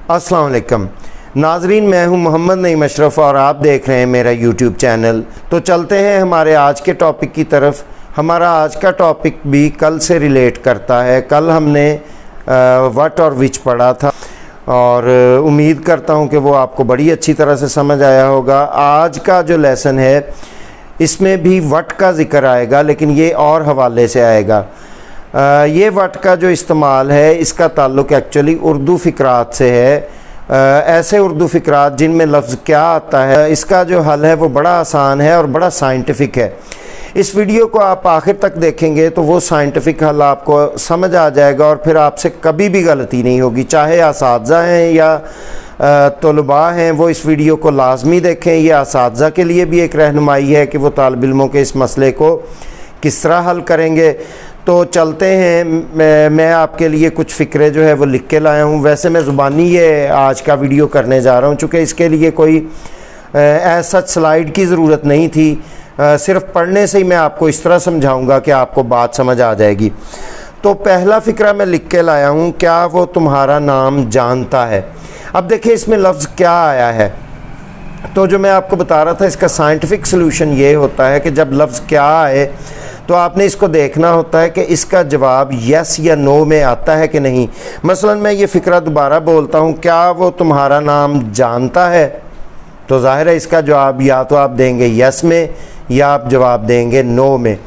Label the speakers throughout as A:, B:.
A: अस्सलाम वालेकुम नाजरीन, मैं हूं मोहम्मद नईम अशरफ और आप देख रहे हैं मेरा यूट्यूब चैनल। तो चलते हैं हमारे आज के टॉपिक की तरफ। हमारा आज का टॉपिक भी कल से रिलेट करता है। कल हमने व्हाट और विच पढ़ा था और उम्मीद करता हूं कि वो आपको बड़ी अच्छी तरह से समझ आया होगा। आज का जो लेसन है इसमें भी व्हाट का ज़िक्र आएगा, लेकिन ये और हवाले से आएगा। ये व्हाट का जो इस्तेमाल है इसका ताल्लुक़ एक्चुअली उर्दू फ़िक्रात से है। ऐसे उर्दू फ़िक्रात जिनमें लफ्ज़ क्या आता है, इसका जो हल है वो बड़ा आसान है और बड़ा साइंटिफ़िक है। इस वीडियो को आप आखिर तक देखेंगे तो वो साइंटिफ़िक हल आपको समझ आ जाएगा और फिर आपसे कभी भी गलती नहीं होगी। चाहे असातिज़ा हैं या तलबा हैं, वो इस वीडियो को लाजमी देखें। ये असातिज़ा के लिए भी एक रहनुमाई है कि वो तालिब इल्मों के इस मसले को किस तरह हल करेंगे। तो चलते हैं, मैं आपके लिए कुछ फ़िक्रे जो है वो लिख के लाया हूँ। वैसे मैं ज़ुबानी ये आज का वीडियो करने जा रहा हूँ, चूँकि इसके लिए कोई ऐसा स्लाइड की ज़रूरत नहीं थी। सिर्फ पढ़ने से ही मैं आपको इस तरह समझाऊंगा कि आपको बात समझ आ जाएगी। तो पहला फ़िक्रा मैं लिख के लाया हूँ, क्या वो तुम्हारा नाम जानता है। अब देखिए इसमें लफ्ज़ क्या आया है। तो जो मैं आपको बता रहा था, इसका साइंटिफिक सलूशन ये होता है कि जब लफ्ज़ क्या आए तो आपने इसको देखना होता है कि इसका जवाब यस या नो में आता है कि नहीं। मसलन मैं ये फ़िक्रा दोबारा बोलता हूँ, क्या वो तुम्हारा नाम जानता है, तो ज़ाहिर है इसका जवाब या तो आप देंगे यस में या आप जवाब देंगे नो में।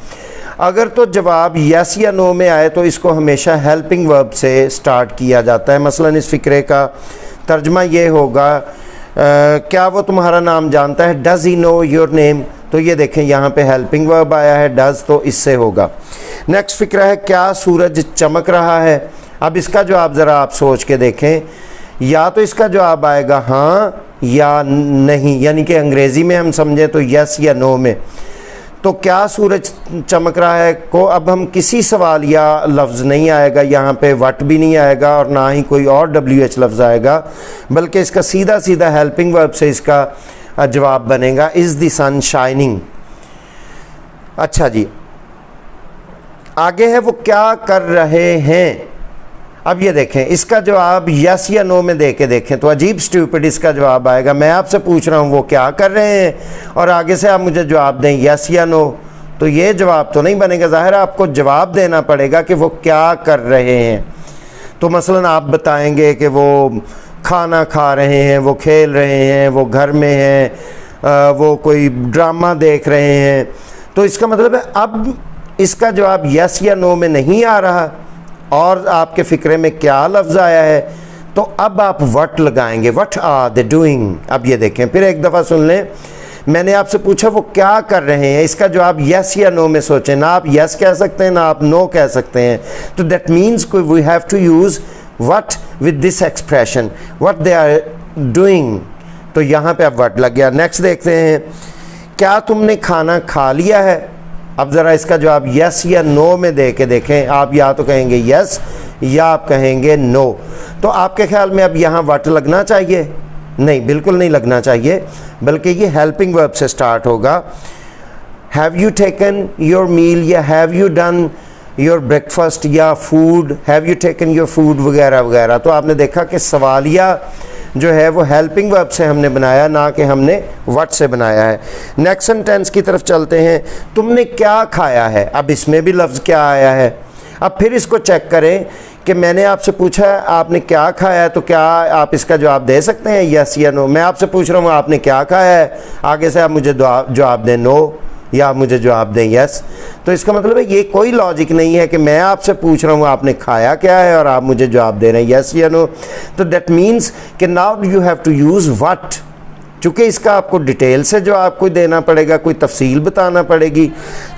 A: अगर तो जवाब यस या नो में आए तो इसको हमेशा हेल्पिंग वर्ब से स्टार्ट किया जाता है। मसलन इस फ़िक्रे का तर्जमा ये होगा, क्या वो तुम्हारा नाम जानता है, does he know your name. तो ये देखें यहाँ पे हेल्पिंग वर्ब आया है डज़, तो इससे होगा। नेक्स्ट फ़िक्रा है, क्या सूरज चमक रहा है। अब इसका जवाब ज़रा आप सोच के देखें। या तो इसका जवाब आएगा हाँ या नहीं, यानी कि अंग्रेज़ी में हम समझें तो यस या नो में। तो क्या सूरज चमक रहा है को अब हम किसी सवाल या लफ्ज़ नहीं आएगा, यहाँ पे व्हाट भी नहीं आएगा और ना ही कोई और WH लफ्ज़ आएगा, बल्कि इसका सीधा सीधा हेल्पिंग वर्ब से इसका जवाब बनेगा, इज़ द सन शाइनिंग। अच्छा जी, आगे है वो क्या कर रहे हैं। अब ये देखें इसका जवाब यस या नो में दे के देखें तो अजीब स्टूपिड इसका जवाब आएगा। मैं आपसे पूछ रहा हूँ वो क्या कर रहे हैं और आगे से आप मुझे जवाब दें यस या नो, तो ये जवाब तो नहीं बनेगा। ज़ाहिर आपको जवाब देना पड़ेगा कि वो क्या कर रहे हैं। तो मसलन आप बताएंगे कि वो खाना खा रहे हैं, वो खेल रहे हैं, वो घर में हैं, वो कोई ड्रामा देख रहे हैं। तो इसका मतलब है अब इसका जवाब यस या नो में नहीं आ रहा और आपके फ़िक्रे में क्या लफ्ज़ आया है, तो अब आप व्हाट लगाएंगे, व्हाट आर दे डूइंग। अब ये देखें, फिर एक दफ़ा सुन लें। मैंने आपसे पूछा वो क्या कर रहे हैं, इसका जवाब यस या नो में सोचें। ना आप यस कह सकते हैं ना आप नो कह सकते हैं। तो that means we have to use what with this expression, what they are doing. तो यहाँ पे अब व्हाट लग गया। नेक्स्ट देखते हैं, क्या तुमने खाना खा लिया है। अब ज़रा इसका जवाब यस या नो में दे के देखें। आप या तो कहेंगे यस या आप कहेंगे नो। तो आपके ख्याल में अब यहाँ व्हाट लगना चाहिए? नहीं, बिल्कुल नहीं लगना चाहिए, बल्कि ये हेल्पिंग वर्ब से स्टार्ट होगा। Have you taken your meal या have you done your breakfast या food, have you taken your food वगैरह वगैरह। तो आपने देखा कि सवालिया जो है वो हेल्पिंग वर्ब से हमने बनाया, ना कि हमने व्हाट से बनाया है। नेक्स्ट सेंटेंस की तरफ चलते हैं, तुमने क्या खाया है। अब इसमें भी लफ्ज़ क्या आया है। अब फिर इसको चेक करें कि मैंने आपसे पूछा है आपने क्या खाया है, तो क्या आप इसका जवाब दे सकते हैं यस या नो। मैं आपसे पूछ रहा हूँ आपने क्या खाया है, आगे से आप मुझे जवाब दें नो या आप मुझे जवाब दें यस। तो इसका मतलब है ये कोई लॉजिक नहीं है कि मैं आपसे पूछ रहा हूँ आपने खाया क्या है और आप मुझे जवाब दे रहे हैं यस या नो। तो दैट मीन्स कि now you have to use what. चूँकि इसका आपको डिटेल से जो आपको देना पड़ेगा, कोई तफसील बताना पड़ेगी।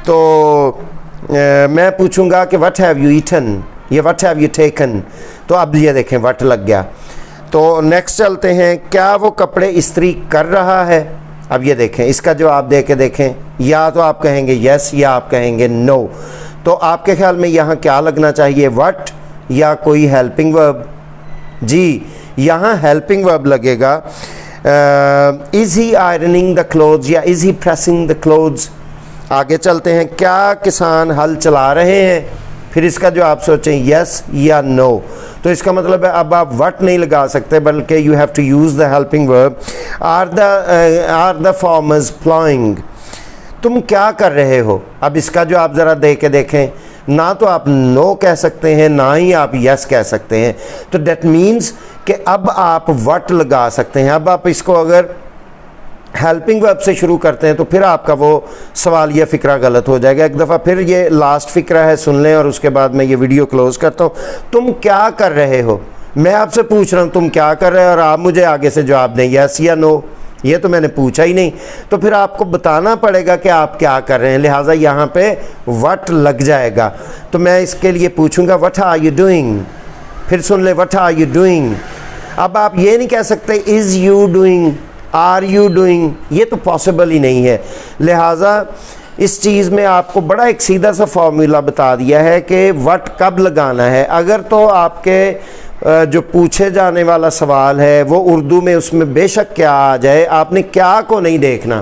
A: तो मैं पूछूंगा कि व्हाट हैव यू ईटन या व्हाट हैव यू टेकन। तो अब ये देखें व्हाट लग गया। तो नेक्स्ट चलते हैं, क्या वो कपड़े इस्त्री कर रहा है। अब ये देखें इसका जवाब दे के देखें। या तो आप कहेंगे यस या आप कहेंगे नो। तो आपके ख्याल में यहाँ क्या लगना चाहिए, व्हाट या कोई हेल्पिंग वर्ब। जी, यहाँ हेल्पिंग वर्ब लगेगा। Is he ironing the clothes या is he pressing the clothes. आगे चलते हैं, क्या किसान हल चला रहे हैं। फिर इसका जो आप सोचें यस या नो। تو اس کا مطلب ہے اب آپ وٹ نہیں لگا سکتے بلکہ you have to use the helping verb. Are the farmers ploughing. تم کیا کر رہے ہو؟ اب اس کا جو آپ ذرا دے کے دیکھیں، نہ تو آپ نو کہہ سکتے ہیں نہ ہی آپ یس کہہ سکتے ہیں. تو دیٹ مینز کہ اب آپ وٹ لگا سکتے ہیں. اب آپ اس کو اگر ہیلپنگ ورب سے شروع کرتے ہیں تو پھر آپ کا وہ سوالیہ فقرہ غلط ہو جائے گا. ایک دفعہ پھر یہ لاسٹ فقرہ ہے، سن لیں اور اس کے بعد میں یہ ویڈیو کلوز کرتا ہوں. تم کیا کر رہے ہو؟ میں آپ سے پوچھ رہا ہوں تم کیا کر رہے ہو، اور آپ مجھے آگے سے جواب دیں یس یا نو. یہ تو میں نے پوچھا ہی نہیں، تو پھر آپ کو بتانا پڑے گا کہ آپ کیا کر رہے ہیں. لہٰذا یہاں پہ وٹ لگ جائے گا. تو میں اس کے لیے پوچھوں گا وٹ آر یو ڈوئنگ. پھر سن لیں وٹ آر یو ڈوئنگ. اب آپ یہ نہیں کہہ سکتے is you doing, are you doing, یہ تو پاسبل ہی نہیں ہے. لہٰذا اس چیز میں آپ کو بڑا ایک سیدھا سا فارمولا بتا دیا ہے کہ وٹ کب لگانا ہے. اگر تو آپ کے جو پوچھے جانے والا سوال ہے وہ اردو میں، اس میں بے شک کیا آ جائے، آپ نے کیا کو نہیں دیکھنا.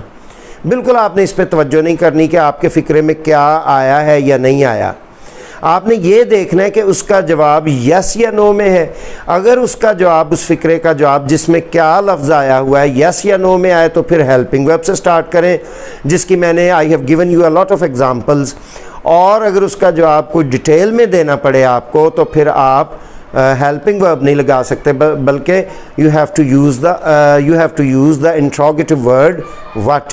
A: بالکل آپ نے اس پہ توجہ نہیں کرنی کہ آپ کے فقرے میں کیا آیا ہے یا نہیں آیا. آپ نے یہ دیکھنا ہے کہ اس کا جواب یس یا نو میں ہے. اگر اس کا جواب، اس فقرے کا جواب جس میں کیا لفظ آیا ہوا ہے یس یا نو میں آئے تو پھر ہیلپنگ ورب سے سٹارٹ کریں، جس کی میں نے I have given you a lot of examples. اور اگر اس کا جواب کوئی ڈیٹیل میں دینا پڑے آپ کو تو پھر آپ ہیلپنگ ورب نہیں لگا سکتے بلکہ you have to use the interrogative word what.